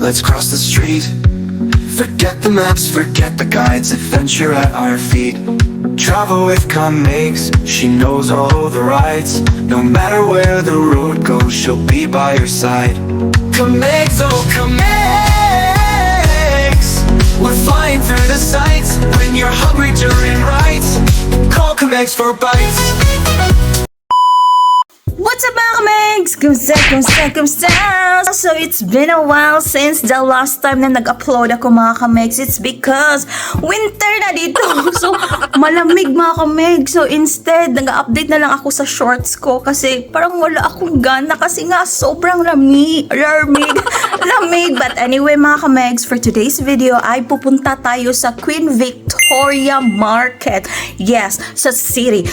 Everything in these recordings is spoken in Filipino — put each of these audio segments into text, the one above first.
let's cross the street. Forget the maps, forget the guides, adventure at our feet. Travel with Comex, she knows all the rides. No matter where the road goes, she'll be by your side. Comex, oh Comex, we're flying through the sights. When you're hungry during rides, call Comex for bites. What's up mga kamegs? Kumusta? So it's been a while since the last time na nag-upload ako mga kamegs. It's because winter na dito. So malamig mga kamegs. So instead, nag-update na lang ako sa shorts ko kasi parang wala akong gana kasi nga sobrang lamig. But anyway mga kamegs, for today's video ay pupunta tayo sa Queen Victoria Market. Yes, sa city.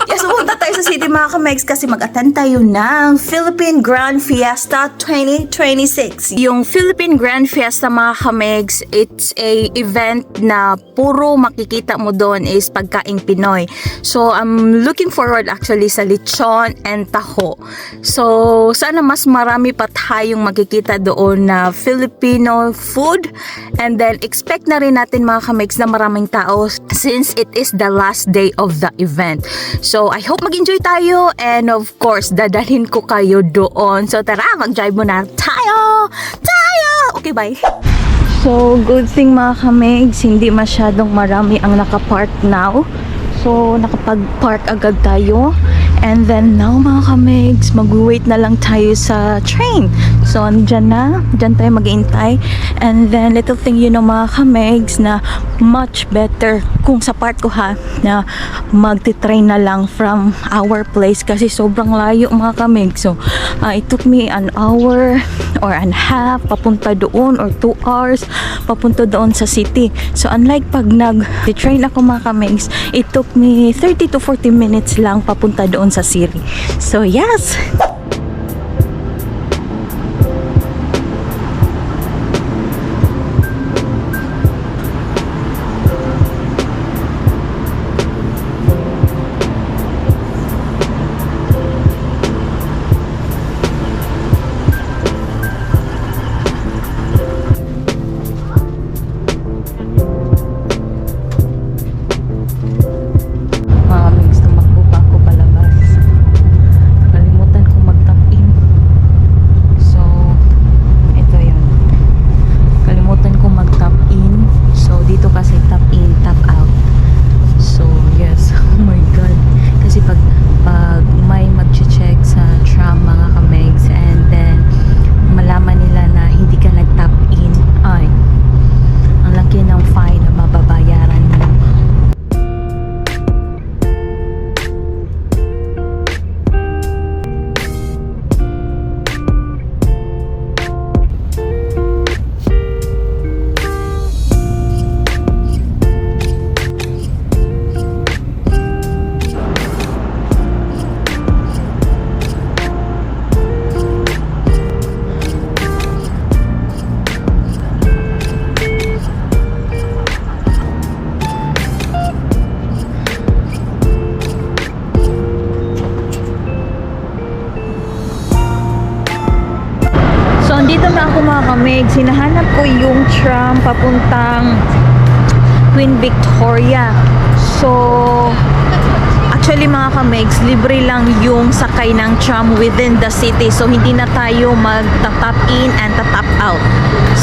Yes, pupunta tayo sa city mga kamegs kasi mag-attend tayo ng Philippine Grand Fiesta 2026. Yung Philippine Grand Fiesta mga kamegs, it's a event na puro makikita mo doon is pagkaing Pinoy. So I'm looking forward actually sa lechon and taho. So sana mas marami pa tayong makikita doon na Filipino food, and then expect na rin natin mga kamegs na maraming tao since it is the last day of the event. So I hope mag-enjoy tayo, and of course dadalhin ko kayo doon. So tara, mag-drive muna tayo. Okay, bye. So good thing mga kamegs, hindi masyadong marami ang nakapark now. So nakapag-park agad tayo. And then now mga kamegs, mag-wait na lang tayo sa train. So andyan tayo mag-iintay. And then little thing you know mga kamegs, na much better kung sa part ko na magti-train na lang from our place kasi sobrang layo mga kamegs. So it took me an hour or and a half papunta doon, or 2 hours papunta doon sa city. So unlike pag nag-train ako mga kamegs, it took me 30 to 40 minutes lang papunta doon sa city. So yes. Dito na ako mga kamegs, hinahanap ko yung tram papuntang Queen Victoria. So actually mga kamegs, libre lang yung sakay ng tram within the city. So hindi na tayo mag-tap in and tap out.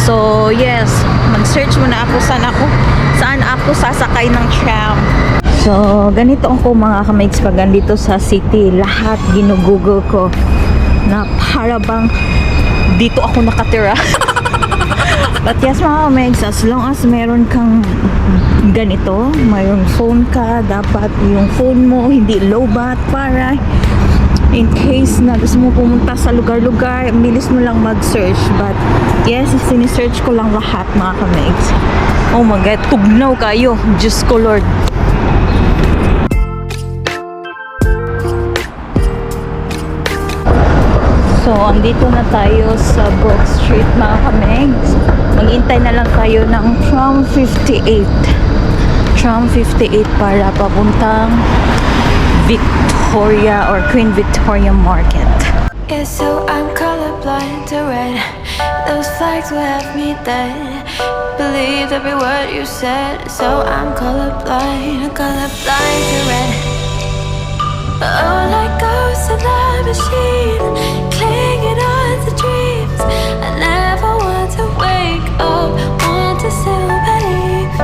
So yes, mag-search muna ako saan ako sasakay ng tram. So ganito ako mga kamegs pag andito sa city, lahat ginugoogle ko na para bang dito ako nakatira. But yes mga kamegs, as long as meron kang ganito, mayroong phone ka, dapat yung phone mo hindi lowbat para in case na gusto mo pumunta sa lugar-lugar, bilis mo lang mag-search. But yes, sinisearch ko lang lahat mga kamegs. Oh my god, tugnaw kayo, Diyos ko Lord. So, andito na tayo sa Brook Street mga kamegs. Maghintay na lang tayo ng tram 58. Tram 58 para papuntang Victoria or Queen Victoria Market. Yeah, so I'm colorblind to red. Those flags will have me dead. Believed every word you said, so I'm colorblind to red. Oh, like ghosts in the machine, clinging on to dreams. I never want to wake up, want to still believe.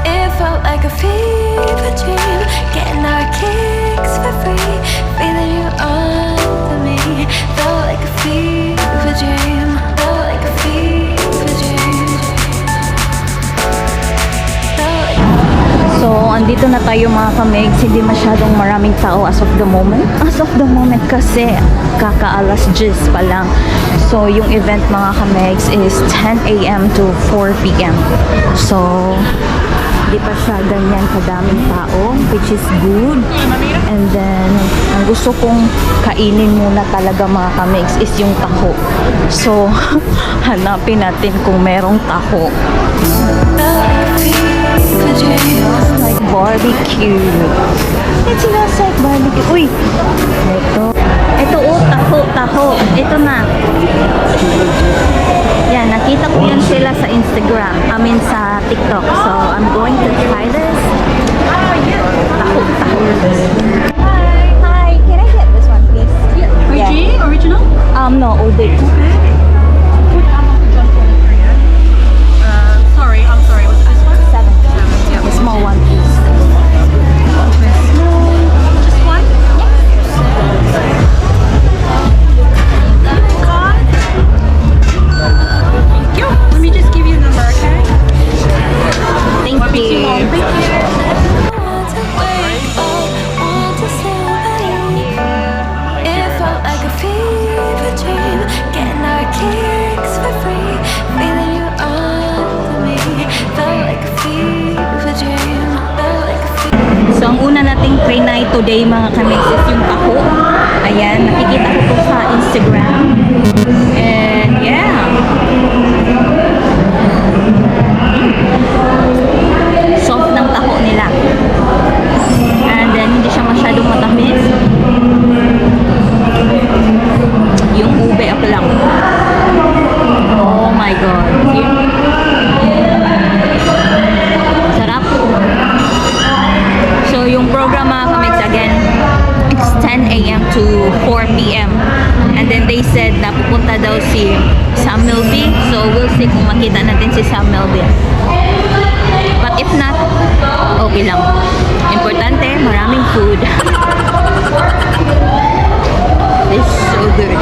It felt like a fever dream, getting our kicks for free, feeling you under me. Felt like a fever dream, felt like a fever dream. Felt like So, andito na tayo mga kamigs. Hindi masyadong maraming tao as of the moment. As of the moment kasi kakaalas 10 pa lang. So, yung event mga kamigs is 10 a.m. to 4 p.m. So, di pa siya ganyan kadaming tao, which is good. And then, ang gusto kong kainin muna talaga mga kamigs is yung taho. So, hanapin natin kung merong taho. Like barbecue. It smells like barbecue. Uy! Ito taho. Ito na. Yan, nakita ko yan sila sa Instagram. I mean sa TikTok. So, I'm going to try this. Taho. Hi. Can I get this one, please? OG? Original? No, OD. Sorry, I'm sorry. What's this one? 7. Yeah. The small one, please. Just one? God. Thank you. Let me just give you a number, okay? Thank you. want to wake up, want to still believe. It felt like a fever dream, getting our kicks for free, feeling you under me. Felt like a fever dream, felt like a fever. So, ang una nating trinay today mga kamigs is yung taho. Ayan, nakikita ko to sa Instagram. And yeah. Soft ng taho nila. And then, hindi siya masyadong matamis. Yung ube up lang. Oh my God. Sarap. So, yung program mga kamigs, again, it's 10 a.m. to 4 p.m. And then they said na pupunta daw si Sam Milby. So, we'll see kung makita natin si Sam Milby. But if not, okay lang. Importante, maraming food. It's so good.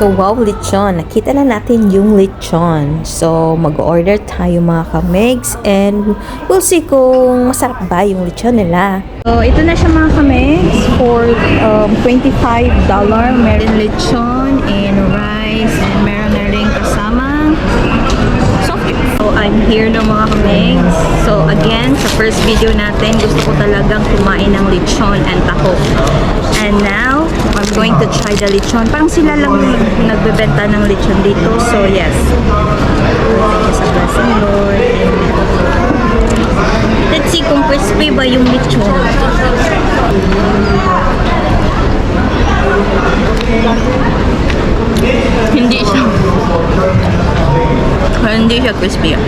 So, wow, lechon. Nakita na natin yung lechon. So, mag-order tayo mga kamegs and we'll see kung masarap ba yung lechon nila. So, ito na siya mga kamegs for $25. Meron lechon and rice and meron na rin kasama soft drink. So, I'm here na mga kamegs. So, again, sa first video natin, gusto ko talagang kumain ng lechon and taho. And now, I'm going to try the lechon. Parang sila lang nagbebenta ng lechon dito. So, yes. Thank you sa blessing, Lord. Let's see kung crispy ba yung lechon. Hindi siya crispy.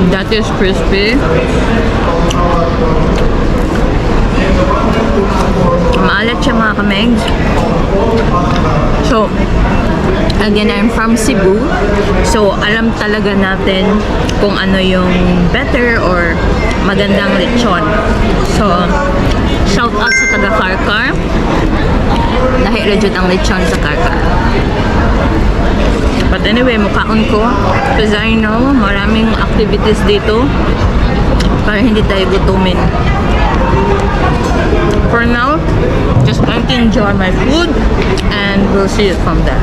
That is crispy. Maalat siya mga kamegs. So, again, I'm from Cebu. So, alam talaga natin kung ano yung better or magandang lechon. So, shout out sa taga Karkar. Dahil legit ang lechon sa Karkar. But anyway, mukhaon ko. Because I know, maraming activities dito para hindi tayo gutumin. For now, just going to enjoy my food and we'll see it from there.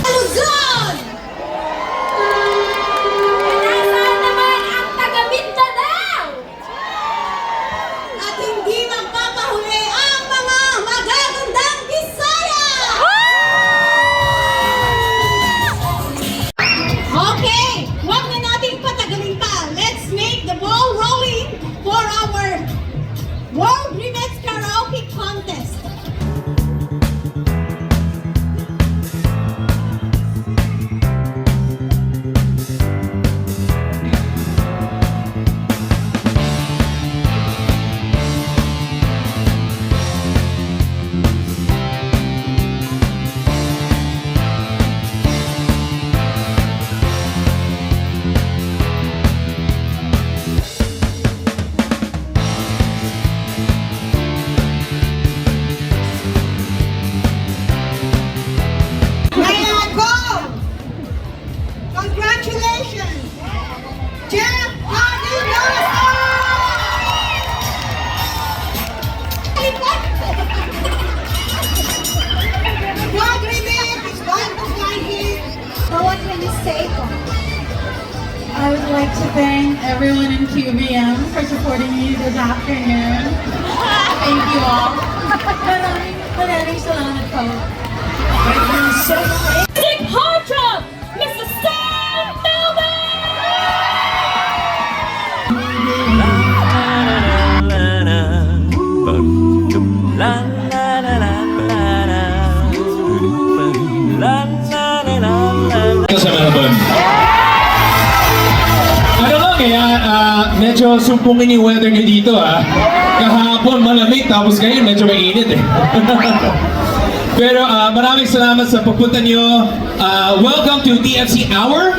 Luzon! Nasaan naman ang taga Mindanao? At hindi magpapahuli ang mga magagandang Bisaya! Okay, huwag na nating patagalin pa. Let's make the ball rolling for our World Remix Karaoke Contest. Kaya go! Congratulations! Jeff Cardinal! God remake is going to fly here. So what can you say? I would like to thank everyone in QBM for supporting me this afternoon. Thank you all. Maraming salamat po. Big hard drum, Mr. Sam Melvin! Sa Melbourne. Ano lang medyo sumpungin yung weather niyo dito Kahapon malamig tapos ngayon medyo mainit Pero maraming salamat sa pagpunta niyo. Welcome to TFC Hour.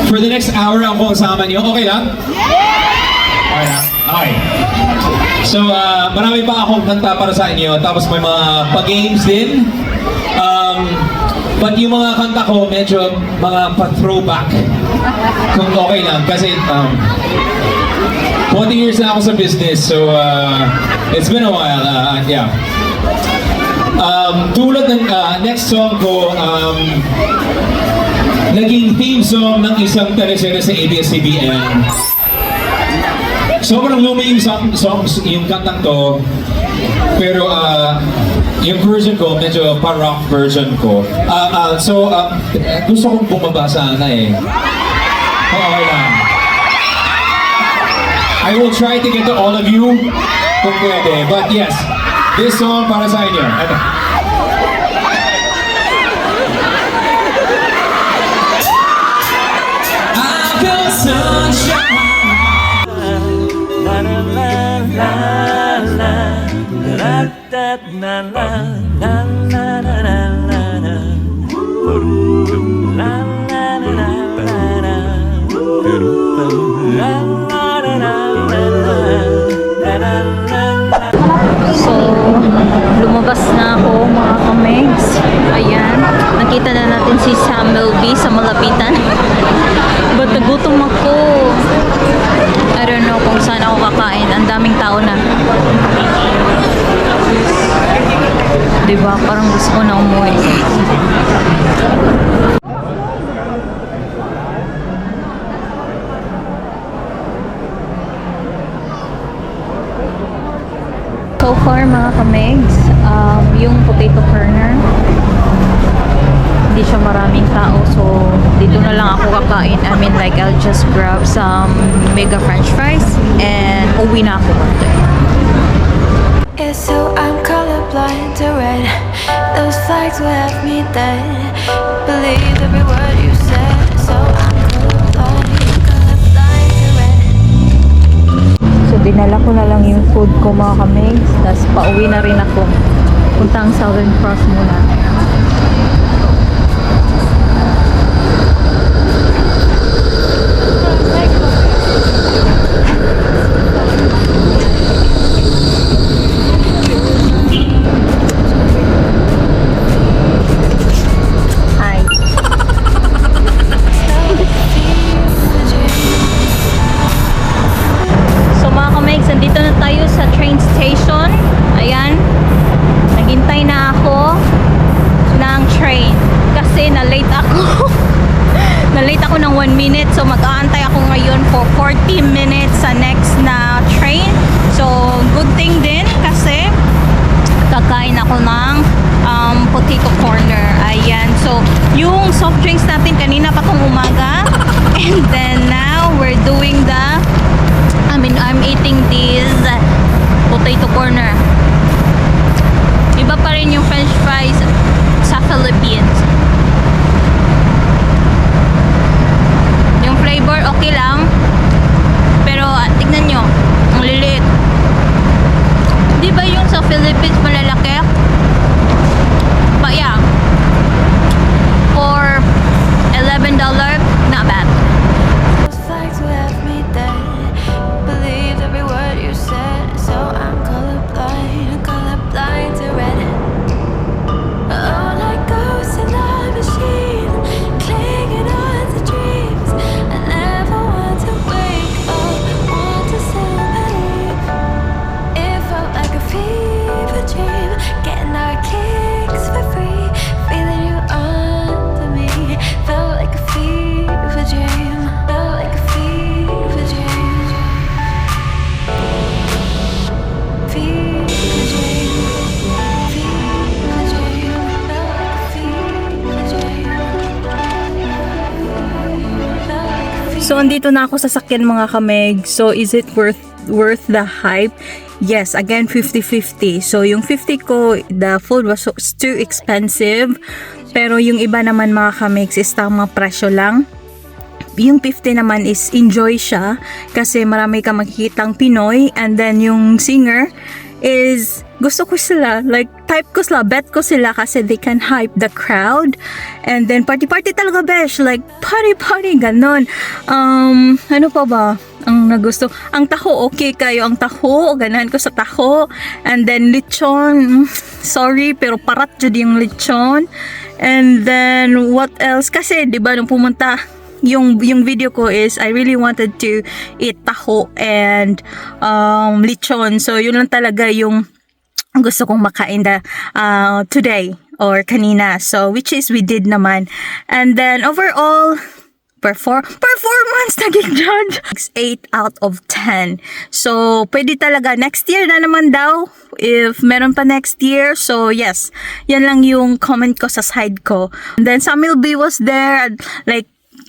For the next hour ako kasama niyo. Okay lang? Okay lang? Okay. So marami pa akong kanta para sa inyo. Tapos may mga pa-games din. But yung mga kanta ko, medyo mga pa-throwback. Kung okay lang. Kasi 20 years na ako sa business. So, it's been a while. Yeah. Tulad ng next song ko, naging theme song ng isang teleserye sa ABS-CBN. Sobrang luma yung songs, yung kantang to. Pero yung version ko, medyo pa-rock version ko. So, gusto kong bumaba sana Okay lang. I will try to get to all of you kung pwede. But yes, this song para sa inyo. Sparkle sunshine. So, lumabas na ako mga kamegs. Ayan, nakita na natin si Samuel B sa malapitan. Ba't nagutom ako? I don't know kung saan ako kakain. Ang daming tao na. Diba? Parang gusto ko na umuwi. So far mga kamegs, yung potato corner, hindi siya maraming tao, so dito na lang ako kakain. I mean like I'll just grab some mega french fries and uwi na ako. Yeah, so I'm colorblind to red. Those flags will have me dead. Believe every word you said. So I'm colorblind to red. So dinala ko na lang yung food ko mga kamegs, tapos pauwi na rin ako. Puntang Southern Cross muna. Hi. So mga kamegs, nandito na tayo sa train station. Ayan. Naghintay na ako ng train kasi na-late ako. Na-late ako ng 1 minute. So mag-aantay ako ngayon for 40 minutes sa next na train. So good thing din kasi kakain ako ng potato corner. Ayan. So yung soft drinks natin kanina pa tong umaga. And then now we're doing I'm eating this potato corner. Iba pa rin yung french fries sa Philippines. Yung flavor okay lang. Pero tignan nyo, ang liliit. Di ba yung sa Philippines malalaki? But yeah, for $11, not bad. Those flags will have me dead. Believe every word you said. So I'm colorblind to red. Oh, like ghosts in a machine, clinging on to dreams. I never want to wake up, want to still believe. It felt like a fever dream, getting our kicks for free, feeling you under me. Felt like a fever dream, felt like a fever dream. Fever dream, fever dream, felt like a fever dream. Felt like a So andito na ako sa sakyan mga kameg. So is it worth the hype? Yes, again 50-50. So yung 50 ko, the food was too expensive. Pero yung iba naman mga kamegs is tama presyo lang. Yung 50 naman is enjoy siya kasi marami ka makikitang Pinoy, and then yung singer is gusto ko sila, like type ko sila, bet ko sila kasi they can hype the crowd, and then party talaga besh, like party ganon. Ano pa ba ang nagusto? Ang taho, okay kayo ang taho, ganahan ko sa taho. And then lechon, sorry pero parat jud yung lechon. And then what else, kasi di ba nung pumunta yung video ko is I really wanted to eat taho and lechon. So yun lang talaga yung gusto kong makain today or kanina. So which is we did naman. And then overall performance naging judge 8 out of 10. So pwede talaga next year na naman daw if meron pa next year. So yes, yan lang yung comment ko sa side ko. And then Samuel B was there, like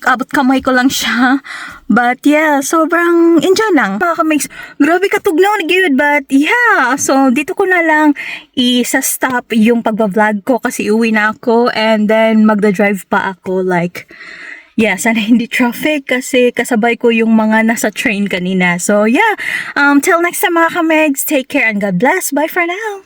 abot kamay ko lang siya. But yeah, sobrang enjoy lang. Mga kamigs, grabe katugnaw ni Gud. But yeah, so dito ko na lang isa-stop yung pagbablog ko kasi uwi na ako. And then magda-drive pa ako. Like, yeah, sana hindi traffic kasi kasabay ko yung mga nasa train kanina. So yeah, till next time mga kamegs, take care and God bless. Bye for now.